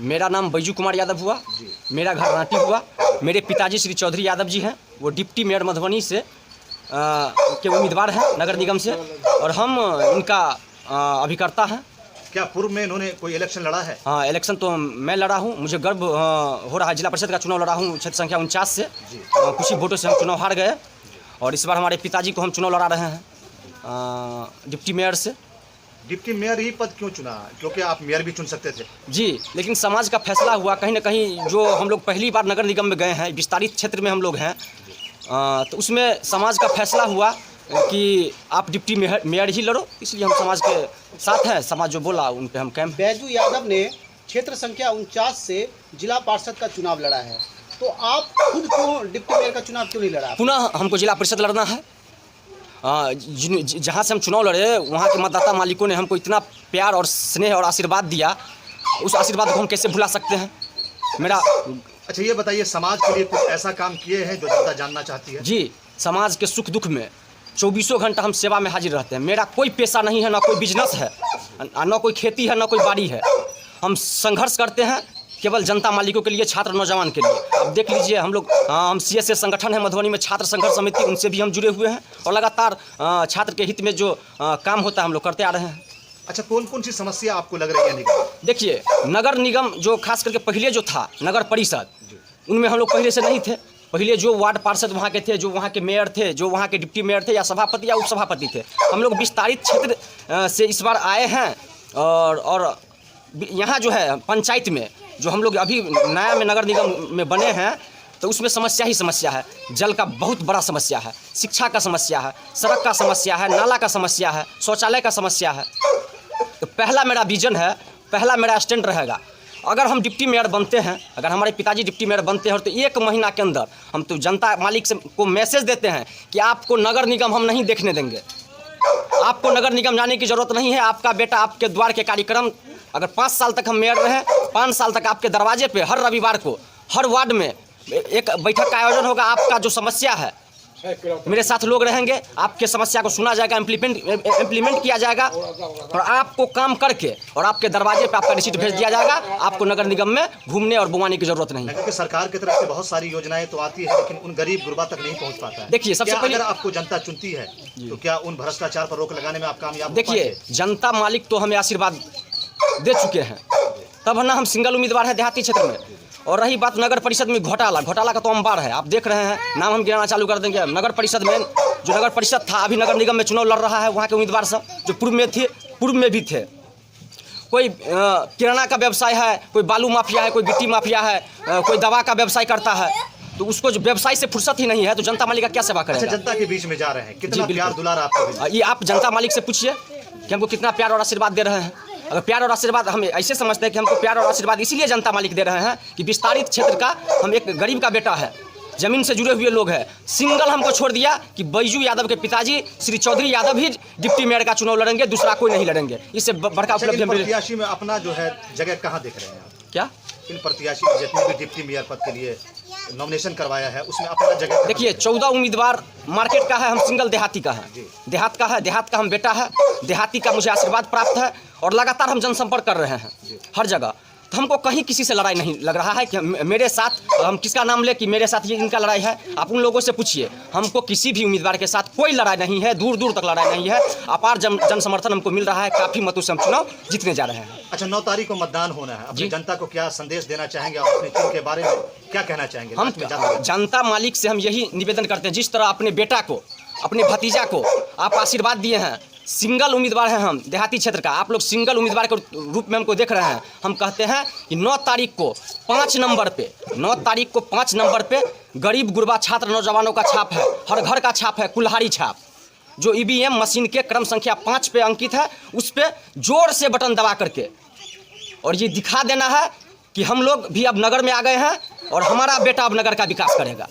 मेरा नाम बैजू कुमार यादव हुआ, मेरा घर रांटी हुआ। मेरे पिताजी श्री चौधरी यादव जी हैं, वो डिप्टी मेयर मधुबनी से के उम्मीदवार हैं नगर निगम से, और हम इनका अभिकर्ता हैं। क्या पूर्व में इन्होंने कोई इलेक्शन लड़ा है? हाँ, इलेक्शन तो मैं लड़ा हूँ, मुझे गर्व हो रहा है। जिला परिषद का चुनाव लड़ा हूँ क्षेत्र संख्या 49 से। कुछ ही वोटों से हम चुनाव हार गए, और इस बार हमारे पिताजी को हम चुनाव लड़ा रहे हैं डिप्टी मेयर से। डिप्टी मेयर ही पद क्यों चुना? क्योंकि आप मेयर भी चुन सकते थे। जी, लेकिन समाज का फैसला हुआ कहीं ना कहीं, जो हम लोग पहली बार नगर निगम में गए हैं, विस्तारित क्षेत्र में हम लोग हैं, तो उसमें समाज का फैसला हुआ कि आप डिप्टी मेयर ही लड़ो, इसलिए हम समाज के साथ हैं। समाज जो बोला उन पे हम कैंप। बैजू यादव ने क्षेत्र संख्या 49 से जिला पार्षद का चुनाव लड़ा है, तो आप खुद क्यों डिप्टी मेयर का चुनाव क्यों नहीं लड़ा? पुनः हमको जिला परिषद लड़ना है। जहाँ से हम चुनाव लड़े, वहाँ के मतदाता मालिकों ने हमको इतना प्यार और स्नेह और आशीर्वाद दिया, उस आशीर्वाद को हम कैसे भुला सकते हैं। मेरा अच्छा, ये बताइए, समाज के लिए कुछ ऐसा काम किए हैं जो जनता जानना चाहती है? जी, समाज के सुख दुख में 24 घंटा हम सेवा में हाजिर रहते हैं। मेरा कोई पेशा नहीं है, ना कोई बिजनेस है, ना कोई खेती है, ना कोई बाड़ी है। हम संघर्ष करते हैं केवल जनता मालिकों के लिए, छात्र नौजवान के लिए। आप देख लीजिए, हम लोग हम CSA संगठन है मधुबनी में, छात्र संघर्ष समिति, उनसे भी हम जुड़े हुए हैं, और लगातार छात्र के हित में जो काम होता है हम लोग करते आ रहे हैं। अच्छा, कौन कौन सी समस्या आपको लग रही है निगम? देखिए, नगर निगम जो खास करके पहले जो था नगर परिषद, उनमें हम लोग पहले से नहीं थे। पहले जो वार्ड पार्षद वहाँ के थे, जो वहाँ के मेयर थे, जो वहाँ के डिप्टी मेयर थे, या सभापति या उपसभापति थे, हम लोग विस्तारित क्षेत्र से इस बार आए हैं। और यहाँ जो है पंचायत में, जो हम लोग अभी नया में नगर निगम में बने हैं, तो उसमें समस्या ही समस्या है। जल का बहुत बड़ा समस्या है, शिक्षा का समस्या है, सड़क का समस्या है, नाला का समस्या है, शौचालय का समस्या है। तो पहला मेरा विजन है, पहला मेरा स्टैंड रहेगा, अगर हम डिप्टी मेयर बनते हैं, अगर हमारे पिताजी डिप्टी मेयर बनते हैं, तो 1 महीना के अंदर हम तो जनता मालिक से को मैसेज देते हैं कि आपको नगर निगम हम नहीं देखने देंगे। आपको नगर निगम जाने की ज़रूरत नहीं है। आपका बेटा आपके द्वार के कार्यक्रम, अगर 5 साल तक हम मेयर रहे, 5 साल तक आपके दरवाजे पे हर रविवार को हर वार्ड में एक बैठक का आयोजन होगा। आपका जो समस्या है, मेरे साथ लोग रहेंगे, आपके समस्या को सुना जाएगा, इम्प्लीमेंट किया जाएगा, और आपको काम करके और आपके दरवाजे पे आपका रिसीट भेज दिया जाएगा। आपको नगर निगम में घूमने और बुवाने की जरूरत नहीं है। क्योंकि सरकार की तरफ से बहुत सारी योजनाएं तो आती है, लेकिन उन गरीब गुरबा तक नहीं पहुंच पाता है। देखिए, सबसे पहले अगर आपको जनता चुनती है, तो क्या उन भ्रष्टाचार पर रोक लगाने में आप कामयाब? देखिए, जनता मालिक तो हमें आशीर्वाद दे चुके हैं, तब ना हम सिंगल उम्मीदवार हैं देहाती क्षेत्र में। और रही बात नगर परिषद में घोटाला का तो अंबार है, आप देख रहे हैं, नाम हम गिनाना चालू कर देंगे। नगर परिषद में जो नगर परिषद था, अभी नगर निगम में चुनाव लड़ रहा है, वहाँ के उम्मीदवार सब जो पूर्व में भी थे, कोई किराना का व्यवसाय है, कोई बालू माफिया है, कोई गिट्टी माफिया है, कोई दवा का व्यवसाय करता है, तो उसको जो व्यवसाय से फुर्सत ही नहीं है, तो जनता मालिक का क्या सेवा करेगा? अच्छा, जनता के बीच में जा रहे हैं, कितना प्यार दुलार आपको? ये आप जनता मालिक से पूछिए कि हमको कितना प्यार और आशीर्वाद दे रहे हैं। अगर प्यार और आशीर्वाद, हम ऐसे समझते हैं कि हमको प्यार और आशीर्वाद इसलिए जनता मालिक दे रहे हैं कि विस्तारित क्षेत्र का हम एक गरीब का बेटा है, जमीन से जुड़े हुए लोग हैं। सिंगल हमको छोड़ दिया कि बैजू यादव के पिताजी श्री चौधरी यादव ही डिप्टी मेयर का चुनाव लड़ेंगे, दूसरा कोई नहीं लड़ेंगे। इससे बड़का उपलब्धि प्रत्याशी में अपना जो है जगह कहाँ देख रहे हैं आप? क्या इन प्रत्याशी जितने भी डिप्टी मेयर पद के लिए नॉमिनेशन करवाया है, उसमें अपना जगह? देखिए, 14 उम्मीदवार मार्केट का है, हम सिंगल देहाती का है, देहात का है, देहात का हम बेटा है, देहाती का मुझे आशीर्वाद प्राप्त है, और लगातार हम जनसंपर्क कर रहे हैं हर जगह। तो हमको कहीं किसी से लड़ाई नहीं लग रहा है कि मेरे साथ, हम किसका नाम ले कि मेरे साथ ये इनका लड़ाई है। आप उन लोगों से पूछिए, हमको किसी भी उम्मीदवार के साथ कोई लड़ाई नहीं है, दूर दूर तक लड़ाई नहीं है। अपार जन समर्थन हमको मिल रहा है, काफ़ी मतों से हम चुनाव जीतने जा रहे हैं। अच्छा, 9 तारीख को मतदान होना है, अपनी जनता को क्या संदेश देना चाहेंगे और अपने टीम के बारे में क्या कहना चाहेंगे? हम जनता मालिक से हम यही निवेदन करते हैं, जिस तरह अपने बेटा को, अपने भतीजा को आप आशीर्वाद दिए हैं, सिंगल उम्मीदवार हैं हम देहाती क्षेत्र का, आप लोग सिंगल उम्मीदवार के रूप में हमको देख रहे हैं। हम कहते हैं कि 9 तारीख को 5 नंबर पे गरीब गुरबा छात्र नौजवानों का छाप है, हर घर का छाप है, कुल्हाड़ी छाप, जो EVM मशीन के क्रम संख्या 5 पे अंकित है, उस पर जोर से बटन दबा करके और ये दिखा देना है कि हम लोग भी अब नगर में आ गए हैं और हमारा बेटा अब नगर का विकास करेगा।